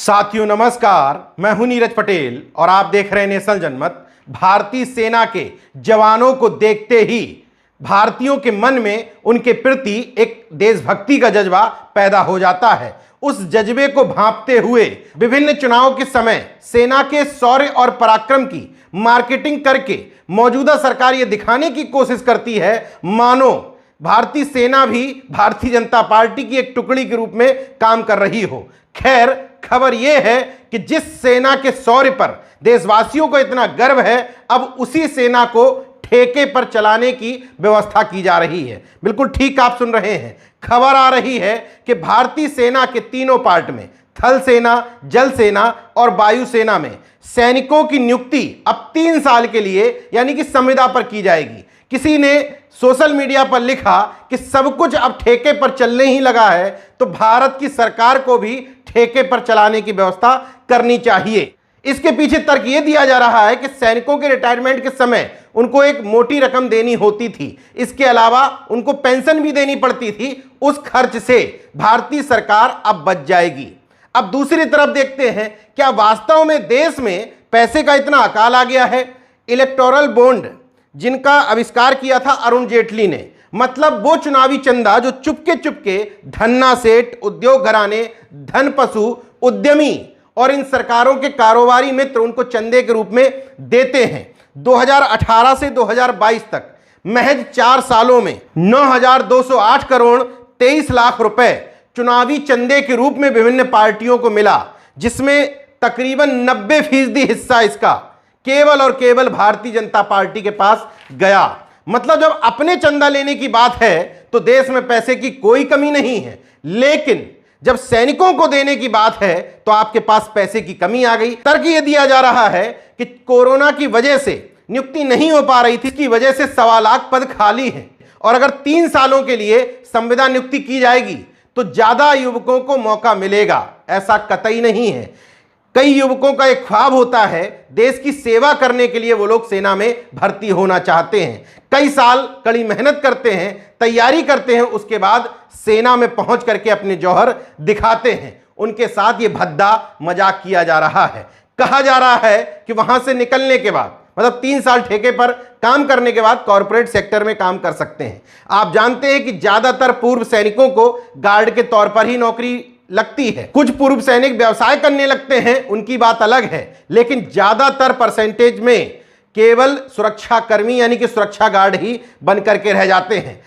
साथियों नमस्कार, मैं हूं नीरज पटेल और आप देख रहे हैं नेशनल जनमत। भारतीय सेना के जवानों को देखते ही भारतीयों के मन में उनके प्रति एक देशभक्ति का जज्बा पैदा हो जाता है। उस जज्बे को भांपते हुए विभिन्न चुनाव के समय सेना के शौर्य और पराक्रम की मार्केटिंग करके मौजूदा सरकार ये दिखाने की कोशिश करती है मानो भारतीय सेना भी भारतीय जनता पार्टी की एक टुकड़ी के रूप में काम कर रही हो। खैर, खबर यह है कि जिस सेना के शौर्य पर देशवासियों को इतना गर्व है, अब उसी सेना को ठेके पर चलाने की व्यवस्था की जा रही है। बिल्कुल ठीक आप सुन रहे हैं। खबर आ रही है कि भारतीय सेना के तीनों पार्ट में, थल सेना, जल सेना और वायु सेना में सैनिकों की नियुक्ति अब 3 साल के लिए यानी कि संविदा पर की जाएगी। किसी ने सोशल मीडिया पर लिखा कि सब कुछ अब ठेके पर चलने ही लगा है, तो भारत की सरकार को भी ठेके पर चलाने की व्यवस्था करनी चाहिए। इसके पीछे तर्क यह दिया जा रहा है कि सैनिकों के रिटायरमेंट के समय उनको एक मोटी रकम देनी होती थी, इसके अलावा उनको पेंशन भी देनी पड़ती थी। उस खर्च से भारतीय सरकार अब बच जाएगी। अब दूसरी तरफ देखते हैं, क्या वास्तव में देश में पैसे का इतना अकाल आ गया है? इलेक्टोरल बॉन्ड जिनका आविष्कार किया था अरुण जेटली ने, मतलब वो चुनावी चंदा जो चुपके चुपके धन्ना सेठ, उद्योग घराने, धन पशु, उद्यमी और इन सरकारों के कारोबारी मित्र उनको चंदे के रूप में देते हैं। 2018 से 2022 तक महज 4 सालों में 9,208 करोड़ 23 लाख रुपए चुनावी चंदे के रूप में विभिन्न पार्टियों को मिला, जिसमें तकरीबन 90% हिस्सा इसका केवल और केवल भारतीय जनता पार्टी के पास गया। मतलब जब अपने चंदा लेने की बात है तो देश में पैसे की कोई कमी नहीं है, लेकिन जब सैनिकों को देने की बात है तो आपके पास पैसे की कमी आ गई। तर्क यह दिया जा रहा है कि कोरोना की वजह से नियुक्ति नहीं हो पा रही थी, इसकी वजह से 1.25 लाख पद खाली हैं और अगर 3 सालों के लिए संविदा नियुक्ति की जाएगी तो ज्यादा युवकों को मौका मिलेगा। ऐसा कतई नहीं है। कई युवकों का एक ख्वाब होता है, देश की सेवा करने के लिए वो लोग सेना में भर्ती होना चाहते हैं, कई साल कड़ी मेहनत करते हैं, तैयारी करते हैं, उसके बाद सेना में पहुंच करके अपने जौहर दिखाते हैं। उनके साथ ये भद्दा मजाक किया जा रहा है। कहा जा रहा है कि वहां से निकलने के बाद, मतलब 3 साल ठेके पर काम करने के बाद कॉर्पोरेट सेक्टर में काम कर सकते हैं। आप जानते हैं कि ज्यादातर पूर्व सैनिकों को गार्ड के तौर पर ही नौकरी लगती है। कुछ पूर्व सैनिक व्यवसाय करने लगते हैं, उनकी बात अलग है, लेकिन ज्यादातर परसेंटेज में केवल सुरक्षा कर्मी यानी कि सुरक्षा गार्ड ही बन करके रह जाते हैं।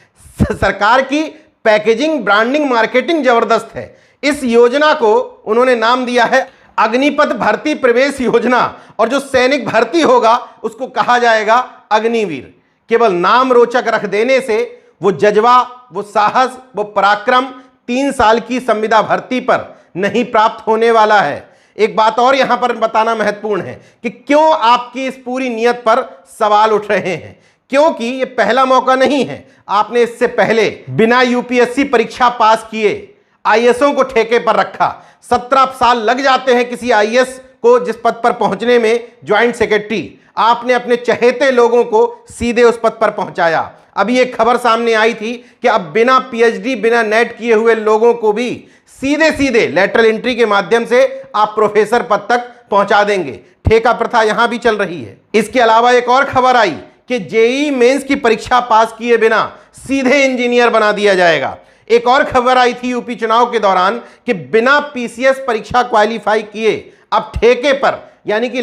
सरकार की पैकेजिंग, ब्रांडिंग, मार्केटिंग जबरदस्त है। इस योजना को उन्होंने नाम दिया है अग्निपथ भर्ती प्रवेश योजना, और जो सैनिक भर्ती होगा उसको कहा जाएगा अग्निवीर। केवल नाम रोचक रख देने से वो जज्बा, वो साहस, वो पराक्रम 3 साल की संविदा भर्ती पर नहीं प्राप्त होने वाला है। एक बात और यहां पर बताना महत्वपूर्ण है कि क्यों आपकी इस पूरी नियत पर सवाल उठ रहे हैं, क्योंकि ये पहला मौका नहीं है। आपने इससे पहले बिना यूपीएससी परीक्षा पास किए आईएएसओं को ठेके पर रखा। 17 साल लग जाते हैं किसी आईएएस को जिस पद पर पहुंचने में, ज्वाइंट सेक्रेटरी। आपने अपने चहेते लोगों को सीधे उस पद पर पहुंचाया। अभी एक खबर सामने आई थी कि अब बिना पीएचडी, बिना नेट किए हुए लोगों को भी सीधे सीधे लेटरल एंट्री के माध्यम से आप प्रोफेसर पद तक पहुंचा देंगे। ठेका प्रथा यहां भी चल रही है। इसके अलावा एक और खबर आई कि जेईई मेंस की परीक्षा पास किए बिना सीधे इंजीनियर बना दिया जाएगा। एक और खबर आई थी यूपी चुनाव के दौरान कि बिना पीसीएस परीक्षा क्वालिफाई किए अब ठेके पर यानी कि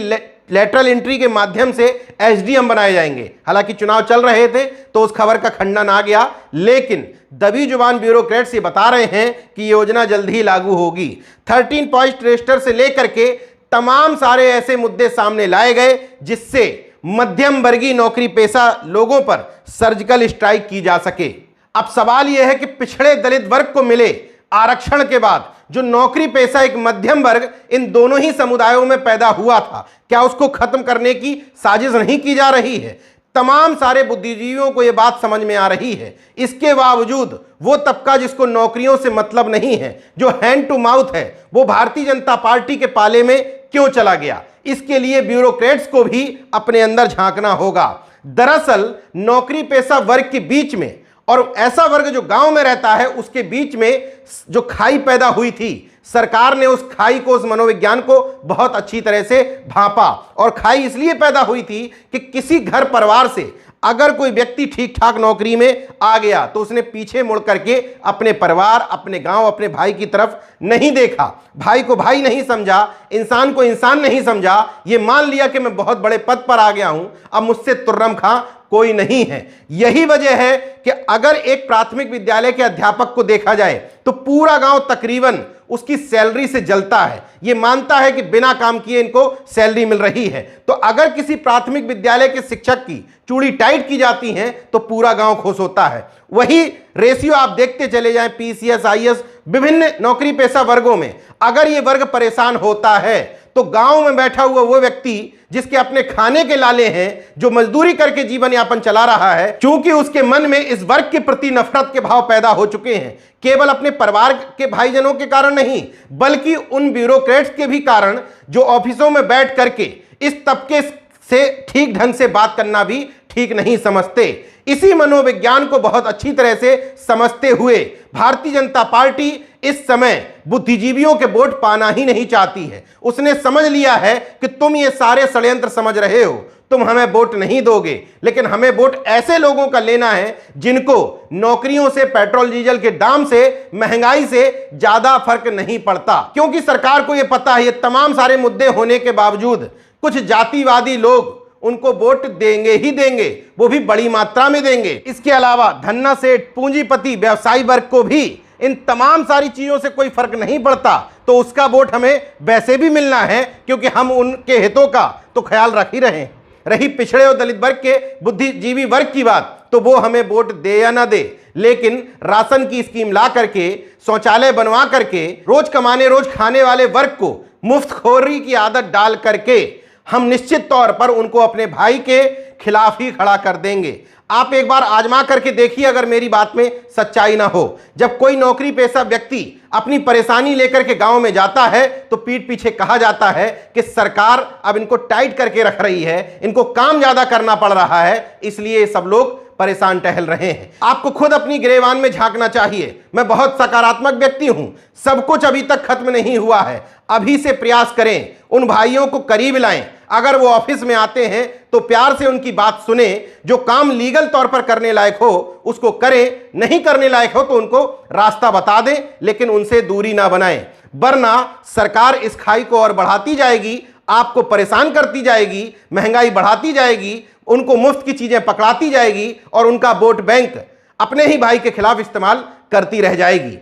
लेटरल एंट्री के माध्यम से एसडीएम बनाए जाएंगे। हालांकि चुनाव चल रहे थे तो उस खबर का खंडन आ गया, लेकिन दबी जुबान ब्यूरोक्रेट्स ये बता रहे हैं कि योजना जल्द ही लागू होगी। 13 पॉइंट रजिस्टर से लेकर के तमाम सारे ऐसे मुद्दे सामने लाए गए जिससे मध्यम वर्गीय नौकरी पेशा लोगों पर सर्जिकल स्ट्राइक की जा सके। अब सवाल यह है कि पिछड़े दलित वर्ग को मिले आरक्षण के बाद जो नौकरी पेशा एक मध्यम वर्ग इन दोनों ही समुदायों में पैदा हुआ था, क्या उसको खत्म करने की साजिश नहीं की जा रही है? तमाम सारे बुद्धिजीवियों को यह बात समझ में आ रही है। इसके बावजूद वो तबका जिसको नौकरियों से मतलब नहीं है, जो हैंड टू माउथ है, वो भारतीय जनता पार्टी के पाले में क्यों चला गया? इसके लिए ब्यूरोक्रेट्स को भी अपने अंदर झांकना होगा। दरअसल नौकरी पेशा वर्ग के बीच में और ऐसा वर्ग जो गांव में रहता है, उसके बीच में जो खाई पैदा हुई थी, सरकार ने उस खाई को, उस मनोविज्ञान को बहुत अच्छी तरह से भांपा। और खाई इसलिए पैदा हुई थी कि किसी घर परिवार से अगर कोई व्यक्ति ठीक ठाक नौकरी में आ गया तो उसने पीछे मुड़ करके अपने परिवार, अपने गांव, अपने भाई की तरफ नहीं देखा, भाई को भाई नहीं समझा, इंसान को इंसान नहीं समझा। ये मान लिया कि मैं बहुत बड़े पद पर आ गया हूं, अब मुझसे तुर्रम खां कोई नहीं है। यही वजह है कि अगर एक प्राथमिक विद्यालय के अध्यापक को देखा जाए तो पूरा गांव तकरीबन उसकी सैलरी से जलता है, ये मानता है कि बिना काम किए इनको सैलरी मिल रही है। तो अगर किसी प्राथमिक विद्यालय के शिक्षक की चूड़ी टाइट की जाती है तो पूरा गांव खुश होता है। वही रेशियो आप देखते चले जाएं, पीसीएस, आईएएस, विभिन्न नौकरी पेशा वर्गों में अगर ये वर्ग परेशान होता है तो गांव में बैठा हुआ वो व्यक्ति जिसके अपने खाने के लाले हैं, जो मजदूरी करके जीवन यापन चला रहा है, क्योंकि उसके मन में इस वर्ग के प्रति नफरत के भाव पैदा हो चुके हैं, केवल अपने परिवार के भाईजनों के कारण नहीं बल्कि उन ब्यूरोक्रेट्स के भी कारण जो ऑफिसों में बैठ करके इस तबके से ठीक ढंग से बात करना भी ठीक नहीं समझते। इसी मनोविज्ञान को बहुत अच्छी तरह से समझते हुए भारतीय जनता पार्टी इस समय बुद्धिजीवियों के वोट पाना ही नहीं चाहती है। उसने समझ लिया है कि तुम ये सारे षड्यंत्र समझ रहे हो, तुम हमें वोट नहीं दोगे, लेकिन हमें वोट ऐसे लोगों का लेना है जिनको नौकरियों से, पेट्रोल डीजल के दाम से, महंगाई से ज्यादा फर्क नहीं पड़ता। क्योंकि सरकार को यह पता है ये तमाम सारे मुद्दे होने के बावजूद कुछ जातिवादी लोग उनको वोट देंगे ही देंगे, वो भी बड़ी मात्रा में देंगे। इसके अलावा धन्ना सेठ, पूंजीपति, व्यवसायी वर्ग को भी इन तमाम सारी चीजों से कोई फर्क नहीं पड़ता, तो उसका वोट हमें वैसे भी मिलना है क्योंकि हम उनके हितों का तो ख्याल रख ही रहे हैं। रही पिछड़े और दलित वर्ग के बुद्धिजीवी वर्ग की बात, तो वो हमें वोट दे या ना दे, लेकिन राशन की स्कीम ला करके, शौचालय बनवा करके, रोज कमाने रोज खाने वाले वर्ग को मुफ्तखोरी की आदत डाल करके हम निश्चित तौर पर उनको अपने भाई के खिलाफ ही खड़ा कर देंगे। आप एक बार आजमा करके देखिए, अगर मेरी बात में सच्चाई ना हो। जब कोई नौकरी पेशा व्यक्ति अपनी परेशानी लेकर के गांव में जाता है तो पीठ पीछे कहा जाता है कि सरकार अब इनको टाइट करके रख रही है, इनको काम ज्यादा करना पड़ रहा है, इसलिए सब लोग परेशान टहल रहे हैं। आपको खुद अपनी गिरेबान में झांकना चाहिए। मैं बहुत सकारात्मक व्यक्ति हूं, सब कुछ अभी तक खत्म नहीं हुआ है। अभी से प्रयास करें, उन भाइयों को करीब लाएं। अगर वो ऑफिस में आते हैं तो प्यार से उनकी बात सुने, जो काम लीगल तौर पर करने लायक हो उसको करें, नहीं करने लायक हो तो उनको रास्ता बता दें, लेकिन उनसे दूरी ना बनाएं, वरना सरकार इस खाई को और बढ़ाती जाएगी, आपको परेशान करती जाएगी, महंगाई बढ़ाती जाएगी, उनको मुफ्त की चीजें पकड़ाती जाएगी और उनका वोट बैंक अपने ही भाई के खिलाफ इस्तेमाल करती रह जाएगी।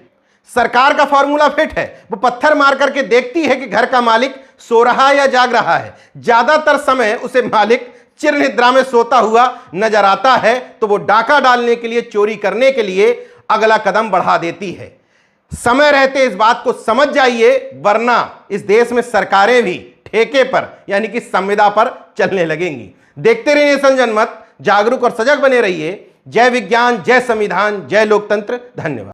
सरकार का फॉर्मूला फिट है, वो पत्थर मार करके देखती है कि घर का मालिक सो रहा है या जाग रहा है। ज्यादातर समय उसे मालिक चिर निद्रा में सोता हुआ नजर आता है तो वो डाका डालने के लिए, चोरी करने के लिए अगला कदम बढ़ा देती है। समय रहते इस बात को समझ जाइए, वरना इस देश में सरकारें भी ठेके पर यानी कि संविदा पर चलने लगेंगी। देखते रहिए नेशन जनमत, जागरूक और सजग बने रहिए। जय विज्ञान, जय संविधान, जय लोकतंत्र। धन्यवाद।